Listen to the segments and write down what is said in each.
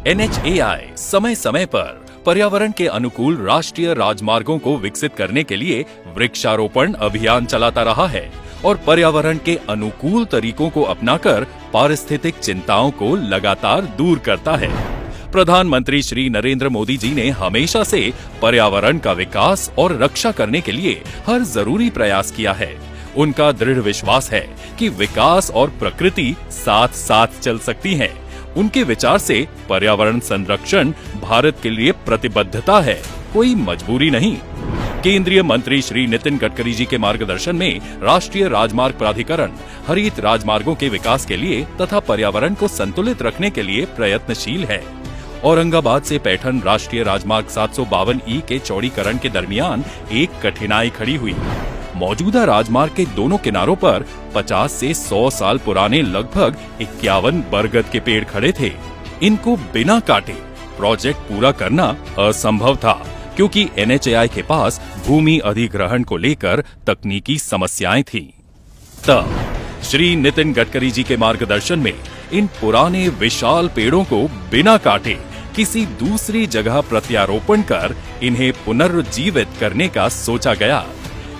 NHAI समय समय पर पर्यावरण के अनुकूल राष्ट्रीय राजमार्गों को विकसित करने के लिए वृक्षारोपण अभियान चलाता रहा है और पर्यावरण के अनुकूल तरीकों को अपनाकर पारिस्थितिक चिंताओं को लगातार दूर करता है। प्रधानमंत्री श्री नरेंद्र मोदी जी ने हमेशा से पर्यावरण का विकास और रक्षा करने के लिए हर जरूरी प्रयास किया है। उनका दृढ़ विश्वास है कि विकास और प्रकृति साथ साथ चल सकती हैं। उनके विचार से पर्यावरण संरक्षण भारत के लिए प्रतिबद्धता है, कोई मजबूरी नहीं। केंद्रीय मंत्री श्री नितिन गडकरी जी के मार्गदर्शन में राष्ट्रीय राजमार्ग प्राधिकरण हरित राजमार्गों के विकास के लिए तथा पर्यावरण को संतुलित रखने के लिए प्रयत्नशील है। औरंगाबाद से पैठन राष्ट्रीय राजमार्ग 752E के चौड़ीकरण के दरमियान एक कठिनाई खड़ी हुई। मौजूदा राजमार्ग के दोनों किनारों पर 50 से 100 साल पुराने लगभग 51 बरगद के पेड़ खड़े थे। इनको बिना काटे प्रोजेक्ट पूरा करना असंभव था, क्योंकि NHAI के पास भूमि अधिग्रहण को लेकर तकनीकी समस्याएं थीं। तब श्री नितिन गडकरी जी के मार्गदर्शन में इन पुराने विशाल पेड़ों को बिना काटे किसी दूसरी जगह प्रत्यारोपण कर इन्हें पुनर्जीवित करने का सोचा गया।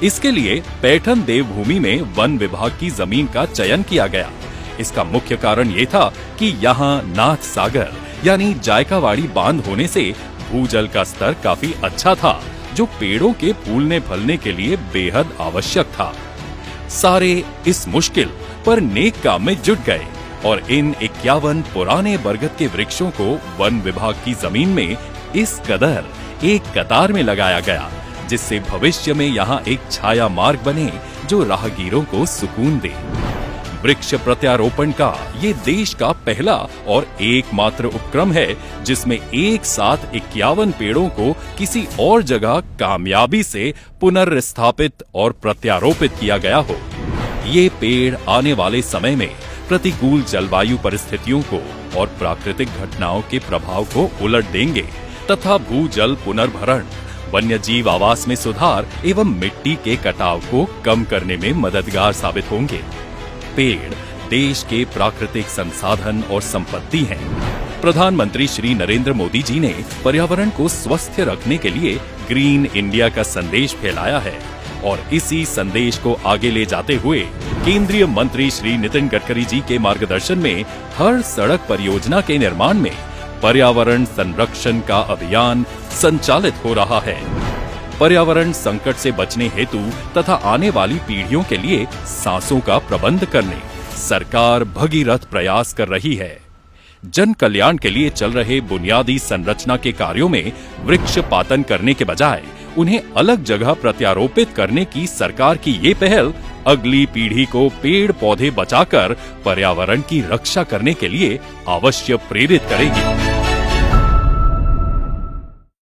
इसके लिए पैठन देवभूमि में वन विभाग की जमीन का चयन किया गया। इसका मुख्य कारण ये था कि यहाँ नाथ सागर यानी जायकावाड़ी बांध होने से भूजल का स्तर काफी अच्छा था, जो पेड़ों के फूलने फलने के लिए बेहद आवश्यक था। सारे इस मुश्किल पर नेक काम में जुट गए और इन 51 पुराने बरगद के वृक्षों को वन विभाग की जमीन में इस कदर एक कतार में लगाया गया, जिससे भविष्य में यहाँ एक छाया मार्ग बने जो राहगीरों को सुकून दे। वृक्ष प्रत्यारोपण का ये देश का पहला और एकमात्र उपक्रम है जिसमें एक साथ 51 पेड़ों को किसी और जगह कामयाबी से पुनर्स्थापित और प्रत्यारोपित किया गया हो। ये पेड़ आने वाले समय में प्रतिकूल जलवायु परिस्थितियों को और प्राकृतिक घटनाओं के प्रभाव को उलट देंगे तथा भूजल पुनर्भरण, वन्यजीव आवास में सुधार एवं मिट्टी के कटाव को कम करने में मददगार साबित होंगे। पेड़ देश के प्राकृतिक संसाधन और संपत्ति हैं। प्रधानमंत्री श्री नरेंद्र मोदी जी ने पर्यावरण को स्वस्थ रखने के लिए ग्रीन इंडिया का संदेश फैलाया है और इसी संदेश को आगे ले जाते हुए केंद्रीय मंत्री श्री नितिन गडकरी जी के मार्गदर्शन में हर सड़क परियोजना के निर्माण में पर्यावरण संरक्षण का अभियान संचालित हो रहा है। पर्यावरण संकट से बचने हेतु तथा आने वाली पीढ़ियों के लिए सांसों का प्रबंध करने सरकार भगीरथ प्रयास कर रही है। जन कल्याण के लिए चल रहे बुनियादी संरचना के कार्यों में वृक्ष पातन करने के बजाय उन्हें अलग जगह प्रत्यारोपित करने की सरकार की ये पहल अगली पीढ़ी को पेड़ पौधे बचाकर पर्यावरण की रक्षा करने के लिए अवश्य प्रेरित करेगी।